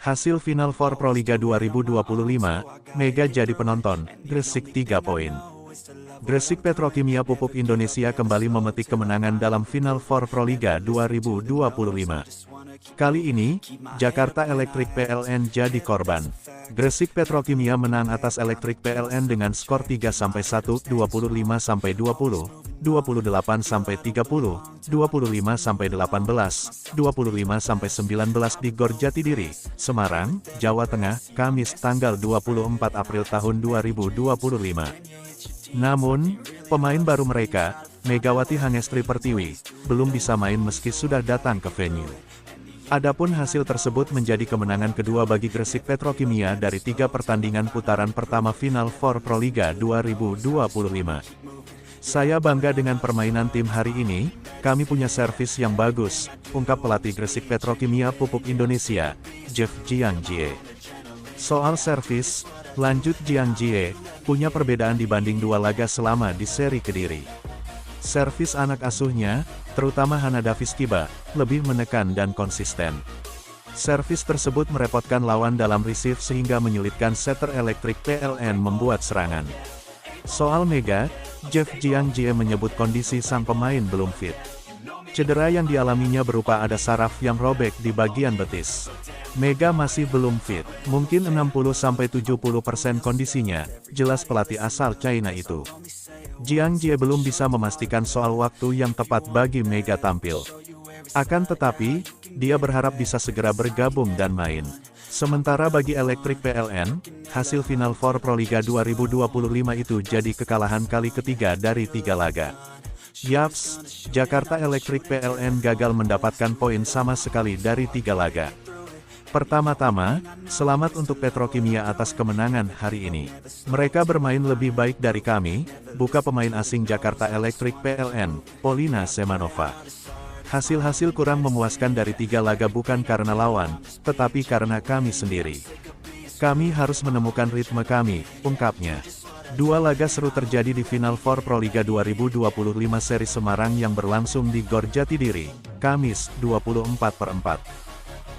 Hasil Final Four Proliga 2025, Mega jadi penonton, Gresik 3 poin. Gresik Petrokimia Pupuk Indonesia kembali memetik kemenangan dalam Final Four Proliga 2025. Kali ini, Jakarta Electric PLN jadi korban. Gresik Petrokimia menang atas Electric PLN dengan skor 3-1, 25-20, 28-30, 25-18, 25-19 di Gor Jatidiri, Semarang, Jawa Tengah, Kamis tanggal 24 April tahun 2025. Namun, pemain baru mereka, Megawati Hangestri Pertiwi, belum bisa main meski sudah datang ke venue. Adapun hasil tersebut menjadi kemenangan kedua bagi Gresik Petrokimia dari 3 pertandingan putaran pertama Final Four Proliga 2025. Saya bangga dengan permainan tim hari ini, kami punya servis yang bagus, ungkap pelatih Gresik Petrokimia Pupuk Indonesia, Jeff Jiangjie. Soal servis, lanjut Jiangjie, punya perbedaan dibanding 2 laga selama di seri Kediri. Servis anak asuhnya, terutama Hana Davis Kiba, lebih menekan dan konsisten. Servis tersebut merepotkan lawan dalam receive sehingga menyulitkan setter Electric PLN membuat serangan. Soal Mega, Jeff Jiangjie menyebut kondisi sang pemain belum fit. Cedera yang dialaminya berupa ada saraf yang robek di bagian betis. Mega masih belum fit, mungkin 60-70% kondisinya, jelas pelatih asal China itu. Jiangjie belum bisa memastikan soal waktu yang tepat bagi Mega tampil. Akan tetapi, dia berharap bisa segera bergabung dan main. Sementara bagi Electric PLN, hasil Final Four Proliga 2025 itu jadi kekalahan kali ketiga dari 3 laga. Yaps, Jakarta Electric PLN gagal mendapatkan poin sama sekali dari 3 laga. Pertama-tama, selamat untuk Petrokimia atas kemenangan hari ini. Mereka bermain lebih baik dari kami, buka pemain asing Jakarta Electric PLN, Polina Semanova. Hasil-hasil kurang memuaskan dari 3 laga bukan karena lawan, tetapi karena kami sendiri. Kami harus menemukan ritme kami, ungkapnya. 2 laga seru terjadi di Final Four Proliga 2025 seri Semarang yang berlangsung di Gor Jatidiri, Kamis, 24/4.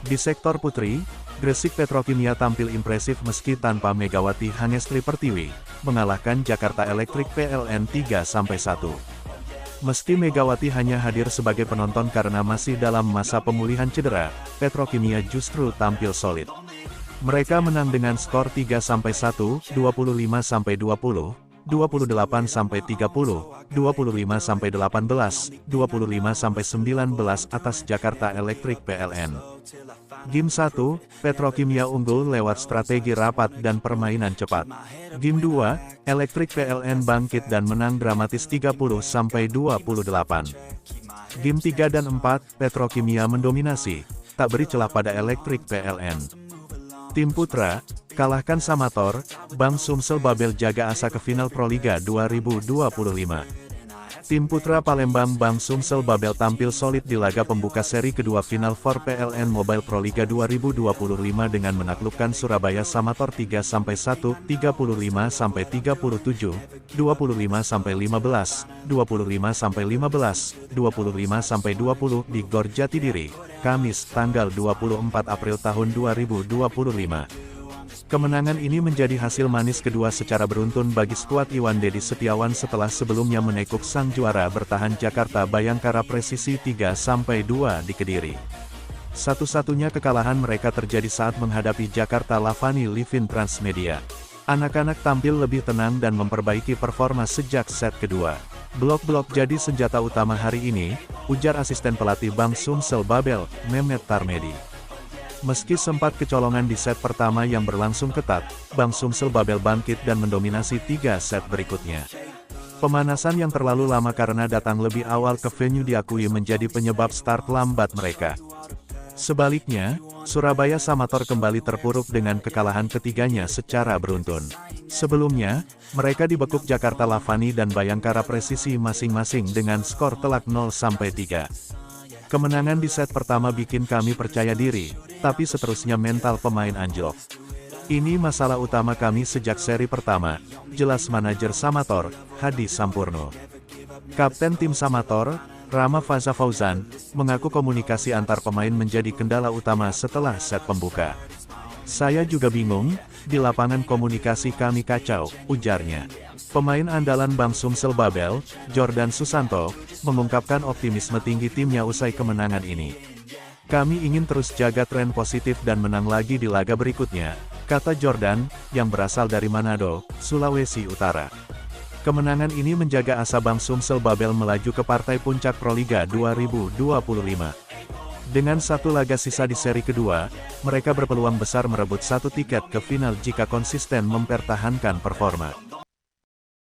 Di sektor putri, Gresik Petrokimia tampil impresif meski tanpa Megawati Hangestri Pertiwi, mengalahkan Jakarta Electric PLN 3-1. Meski Megawati hanya hadir sebagai penonton karena masih dalam masa pemulihan cedera, Petrokimia justru tampil solid. Mereka menang dengan skor 3-1, 25-20, 28-30, 25-18, 25-19 atas Jakarta Electric PLN. Game 1, Petrokimia unggul lewat strategi rapat dan permainan cepat. Game 2, Electric PLN bangkit dan menang dramatis 30-28. Game 3 dan 4, Petrokimia mendominasi, tak beri celah pada Electric PLN. Tim Putra, kalahkan Samator, Bang Sumsel Babel jaga asa ke final Proliga 2025. Tim Putra Palembang Bang Sumsel Babel tampil solid di laga pembuka seri kedua Final Four PLN Mobile Proliga 2025 dengan menaklukkan Surabaya Samator 3-1, 35-37, 25-15, 25-15, 25-20 di Gor Jatidiri, Kamis tanggal 24 April tahun 2025. Kemenangan ini menjadi hasil manis kedua secara beruntun bagi skuad Iwan Dedi Setiawan setelah sebelumnya menekuk sang juara bertahan Jakarta Bayangkara Presisi 3-2 di Kediri. Satu-satunya kekalahan mereka terjadi saat menghadapi Jakarta Lavani Livin Transmedia. Anak-anak tampil lebih tenang dan memperbaiki performa sejak set kedua. Blok-blok jadi senjata utama hari ini, ujar asisten pelatih Bang Sumsel Babel, Mehmet Tarmedi. Meski sempat kecolongan di set pertama yang berlangsung ketat, Bang Sumsel Babel bangkit dan mendominasi 3 set berikutnya. Pemanasan yang terlalu lama karena datang lebih awal ke venue diakui menjadi penyebab start lambat mereka. Sebaliknya, Surabaya Samator kembali terpuruk dengan kekalahan ketiganya secara beruntun. Sebelumnya, mereka dibekuk Jakarta Lavani dan Bayangkara Presisi masing-masing dengan skor telak 0-3. Kemenangan di set pertama bikin kami percaya diri, tapi seterusnya mental pemain anjlok. Ini masalah utama kami sejak seri pertama, jelas manajer Samator, Hadi Sampurno. Kapten tim Samator, Rama Faza Fauzan, mengaku komunikasi antar pemain menjadi kendala utama setelah set pembuka. Saya juga bingung, di lapangan komunikasi kami kacau, ujarnya. Pemain andalan Bang Sumsel Babel, Jordan Susanto, mengungkapkan optimisme tinggi timnya usai kemenangan ini. Kami ingin terus jaga tren positif dan menang lagi di laga berikutnya, kata Jordan, yang berasal dari Manado, Sulawesi Utara. Kemenangan ini menjaga asa Bang Sumsel Babel melaju ke partai puncak Proliga 2025. Dengan satu laga sisa di seri kedua, mereka berpeluang besar merebut satu tiket ke final jika konsisten mempertahankan performa.